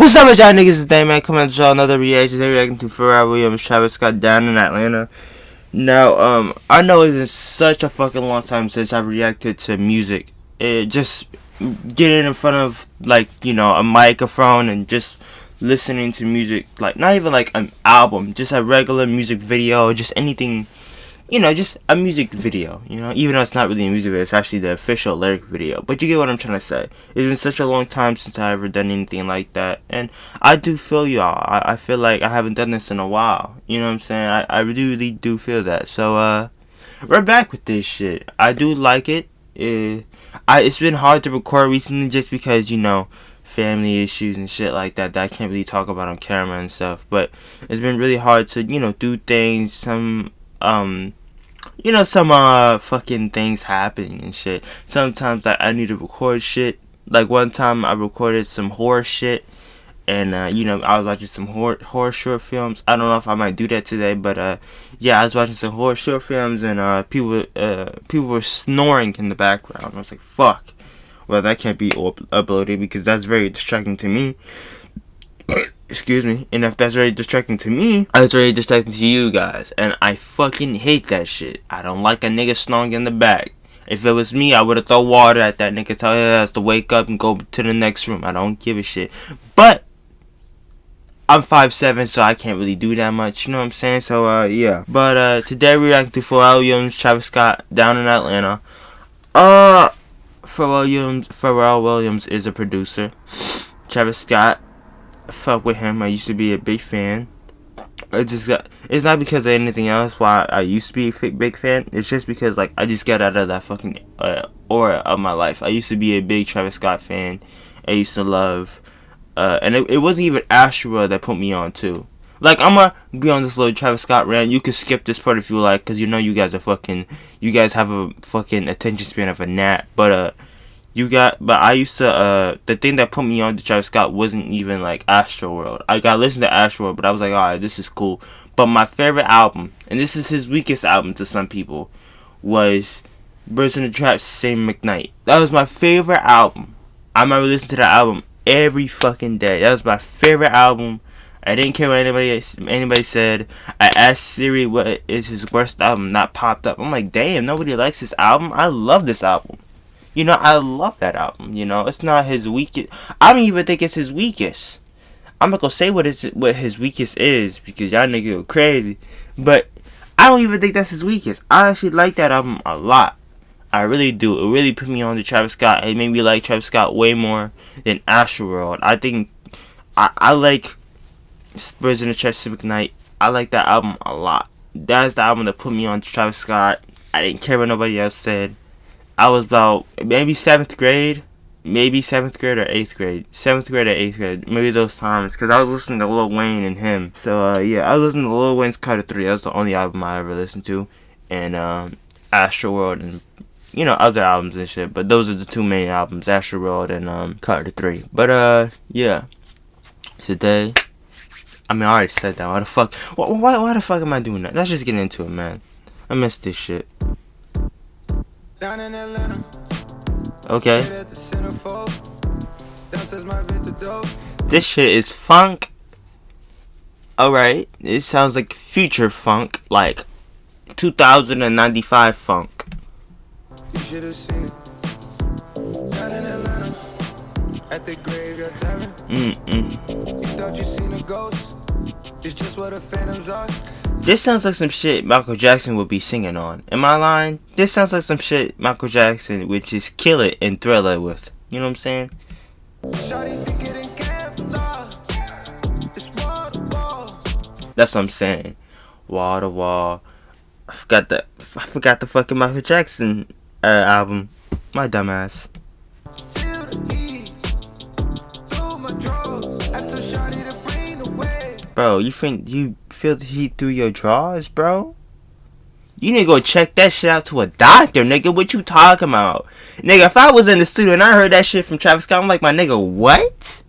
What's up with y'all niggas today, man? Coming at y'all another reaction. Today reacting to Pharrell Williams, Travis Scott, Down in Atlanta. Now, I know it's been such a fucking long time since I've reacted to music. Just getting in front of, like, you know, a microphone and just listening to music. Like, not even like an album, just a regular music video, just anything. You know, just a music video, you know, even though it's not really a music video, it's actually the official lyric video, but you get what I'm trying to say. It's been such a long time since I ever done anything like that, and I do feel y'all. I feel like I haven't done this in a while, you know what I'm saying? I really do feel that, so, we're back with this shit. I do like it. It's been hard to record recently just because, you know, family issues and shit like that I can't really talk about on camera and stuff, but it's been really hard to, you know, do things, some fucking things happening and shit. Sometimes I need to record shit. Like one time I recorded some horror shit, and you know, I was watching some horror short films. I don't know if I might do that today, but yeah, I was watching some horror short films, and people were snoring in the background. I was like, fuck. Well, that can't be uploaded because that's very distracting to me. Excuse me. And if that's very distracting to me, that's very distracting to you guys. And I fucking hate that shit. I don't like a nigga snoring in the back. If it was me, I would have thrown water at that nigga, tell his ass to wake up and go to the next room. I don't give a shit. But I'm 5'7", so I can't really do that much. You know what I'm saying? So yeah. But today we're reacting to Pharrell Williams, Travis Scott, Down in Atlanta. Pharrell Williams is a producer. Travis Scott, fuck with him. I used to be a big fan. It's not because of anything else why I used to be a big fan. It's just because, like, I just got out of that fucking aura of my life. I used to be a big Travis Scott fan. I used to love, and it wasn't even Astroworld that put me on too. Like, I'm gonna be on this little Travis Scott rant. You can skip this part if you like, cause you know you guys have a fucking attention span of a gnat. But I used to, the thing that put me on to Travis Scott wasn't even, like, Astroworld. I got to listen to Astroworld, but I was like, alright, this is cool. But my favorite album, and this is his weakest album to some people, was Birds in the Trap, Same McKnight. That was my favorite album. I remember listening to that album every fucking day. That was my favorite album. I didn't care what anybody said. I asked Siri what is his worst album, not popped up. I'm like, damn, nobody likes this album? I love this album. You know, I love that album. You know, it's not his weakest. I don't even think it's his weakest. I'm not gonna say what his weakest is because y'all niggas go crazy. But I don't even think that's his weakest. I actually like that album a lot. I really do. It really put me on to Travis Scott. It made me like Travis Scott way more than Astroworld. I think I like Birds in the Trap, Same McKnight. I like that album a lot. That's the album that put me on to Travis Scott. I didn't care what nobody else said. I was about maybe 7th grade or 8th grade. 7th grade or 8th grade. Maybe those times. Because I was listening to Lil Wayne and him. So, yeah, I was listening to Lil Wayne's Carter 3. That was the only album I ever listened to. And, Astroworld and, you know, other albums and shit. But those are the two main albums. Astroworld and, Carter 3. But, yeah. Today, I mean, I already said that. Why the fuck? Why the fuck am I doing that? Let's just get into it, man. I miss this shit. Okay. This shit is funk. Alright. It sounds like future funk. Like 2095 funk. You should have seen it. Down in Atlanta. At the graveyard tavern. You thought you seen a ghost. It's just what the phantoms are. This sounds like some shit Michael Jackson would be singing on. Am I lying? This sounds like some shit Michael Jackson would just kill it and Thriller with. You know what I'm saying? That's what I'm saying. Wall to wall. I forgot the fucking Michael Jackson album. My dumbass. Bro, you feel the heat through your drawers, bro? You need to go check that shit out to a doctor, nigga. What you talking about? Nigga, if I was in the studio and I heard that shit from Travis Scott, I'm like, my nigga, what?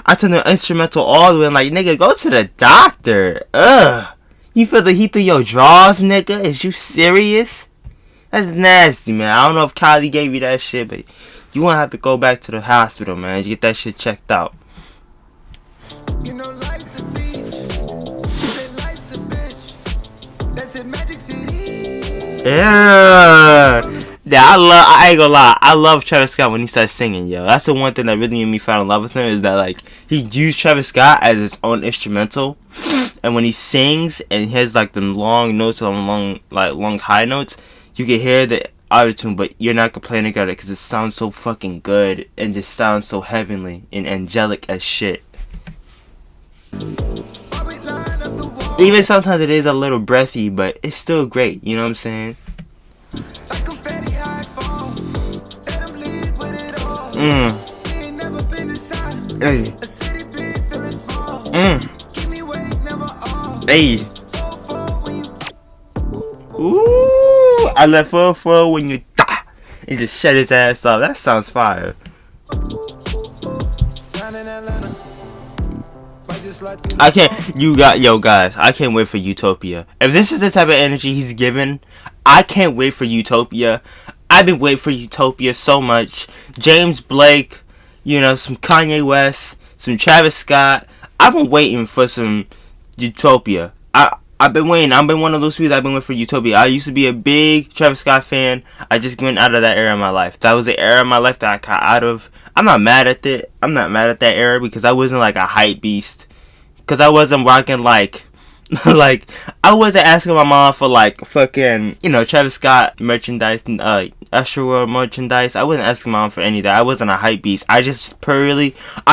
I turned the instrumental all the way and like, nigga, go to the doctor. Ugh. You feel the heat through your drawers, nigga? Is you serious? That's nasty, man. I don't know if Kylie gave you that shit, but you gonna have to go back to the hospital, man. You get that shit checked out. You know life's a beach. Say life's a bitch. That's it, Magic City. Yeah. Yeah, I ain't gonna lie, I love Travis Scott when he starts singing, yo. That's the one thing that really made me fall in love with him, is that, like, he used Travis Scott as his own instrumental, and when he sings and he has, like, the long notes and long high notes, you can hear the auto-tune, but you're not complaining about it because it sounds so fucking good and just sounds so heavenly and angelic as shit. Even sometimes it is a little breathy, but it's still great, you know what I'm saying? Hey. Hey. Ooh, I left 4 when you die and just shut his ass off. That sounds fire. I can't. Guys. I can't wait for Utopia. If this is the type of energy he's given, I can't wait for Utopia. I've been waiting for Utopia so much. James Blake, some Kanye West, some Travis Scott. I've been waiting for some Utopia. I've been waiting. I've been one of those people that I've been waiting for Utopia. I used to be a big Travis Scott fan. I just went out of that era of my life. That was the era of my life that I got out of. I'm not mad at it. I'm not mad at that era because I wasn't like a hype beast. Because I wasn't rocking like I wasn't asking my mom for like fucking Travis Scott merchandise and Usher World merchandise. I wasn't asking mom for any of that. I wasn't a hype beast. I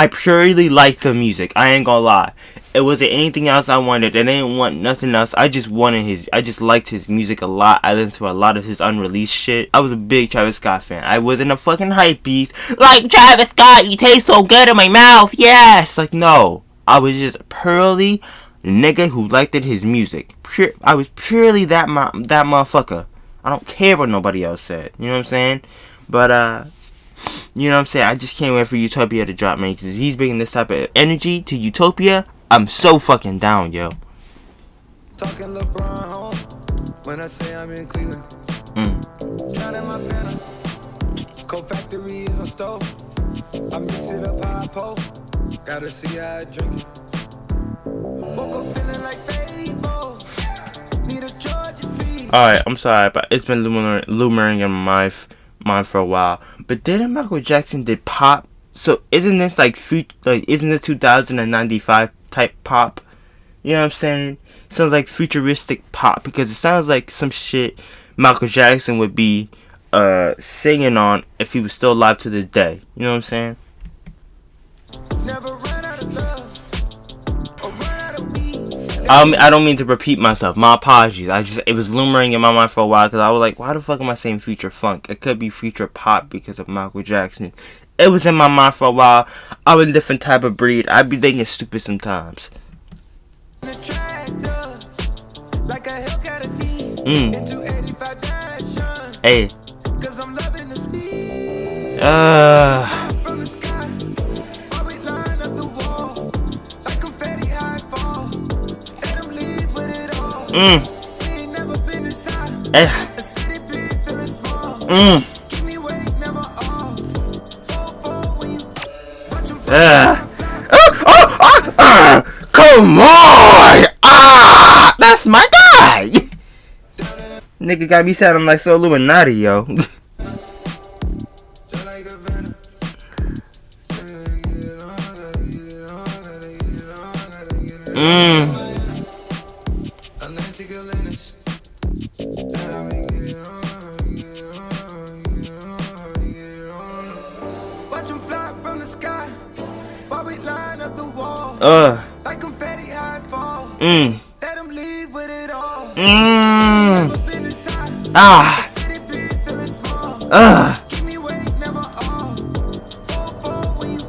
purely liked the music. I ain't gonna lie. It wasn't anything else I wanted. I didn't want nothing else. I just liked his music a lot. I listened to a lot of his unreleased shit. I was a big Travis Scott fan. I wasn't a fucking hype beast. Like, Travis Scott, you taste so good in my mouth. Yes. Like, no. I was just purely nigga who liked his music. I was purely that motherfucker. I don't care what nobody else said. You know what I'm saying? But you know what I'm saying? I just can't wait for Utopia to drop, man. Because if he's bringing this type of energy to Utopia, I'm so fucking down, yo. Talking LeBron home when I say I'm in Cleveland. Drowning my venom. Coke Factory is my stove. I mix it up how I pull. Gotta see how I drink it. Woke up feeling like Fable. Need a Georgia beat. Alright, I'm sorry, but it's been lumbering in my mind for a while. But didn't Michael Jackson did pop? So isn't this isn't this 2095 type pop? You know what I'm saying? Sounds like futuristic pop because it sounds like some shit Michael Jackson would be singing on if he was still alive to this day. You know what I'm saying? Never run out of love or run out of me. I don't mean to repeat myself. My apologies. It was lumbering in my mind for a while because I was like, why the fuck am I saying future funk? It could be future pop because of Michael Jackson. It was in my mind for a while. I was a different type of breed. I'd be thinking stupid sometimes. Like a Hellcat into 85 Dash. Hey. Cause I'm loving the speed. From the sky. Always line up the wall. Like confetti high fall. Let them leave with it all. We ain't never been inside. A city big, feeling small. Give me weight, never all. Fall when you watch them fly. Come on! That's my guy! Nigga got me sounding like so Illuminati, yo. Watch them fly from the sky. While we line up the wall. Like confetti high fall. Let them leave with it all. Never been inside. The city big, feeling small. Give me weight, never all. Fall when you.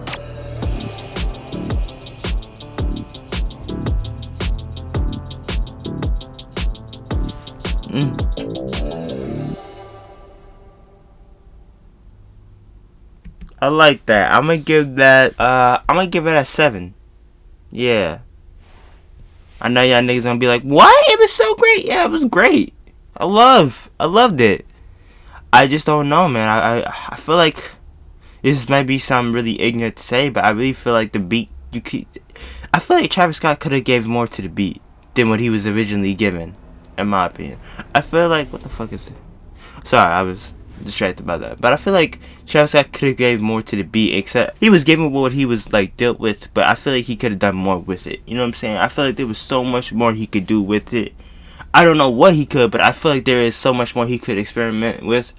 I like that. I'm gonna give it a 7. Yeah. I know y'all niggas gonna be like, what? It was so great. Yeah, it was great. I loved it. I just don't know, man. I feel like this might be something really ignorant to say, but I really feel like the beat, I feel like Travis Scott could have gave more to the beat than what he was originally given, in my opinion. I feel like, what the fuck is it? Sorry, I was distracted by that. But I feel like Travis Scott could have gave more to the beat, except he was given what he was like dealt with, but I feel like he could have done more with it. You know what I'm saying? I feel like there was so much more he could do with it. I don't know what he could, but I feel like there is so much more he could experiment with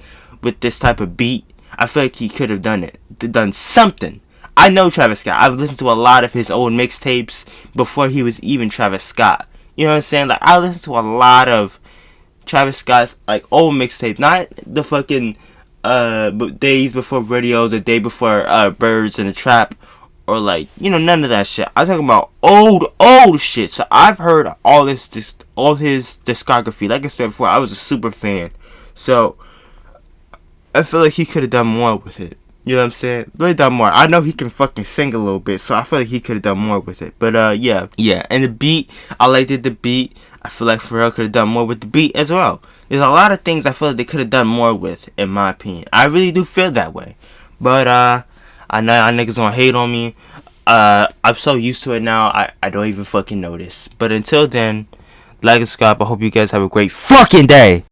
this type of beat. I feel like he could have done something. I know Travis Scott. I've listened to a lot of his old mixtapes before he was even Travis Scott. You know what I'm saying? Like, I listened to a lot of Travis Scott's like old mixtapes, not the fucking days before radio, the day before Birds in the Trap, or like, you know, none of that shit. I'm talking about old shit. So I've heard all his discography. Like I said before, I was a super fan. So I feel like he could have done more with it. You know what I'm saying? Really done more. I know he can fucking sing a little bit, so I feel like he could have done more with it. But yeah. And the beat, I liked it. The beat, I feel like Pharrell could have done more with the beat as well. There's a lot of things I feel like they could have done more with, in my opinion. I really do feel that way. But I know y'all niggas gonna hate on me. I'm so used to it now, I don't even fucking notice. But until then, like and subscribe. I hope you guys have a great fucking day.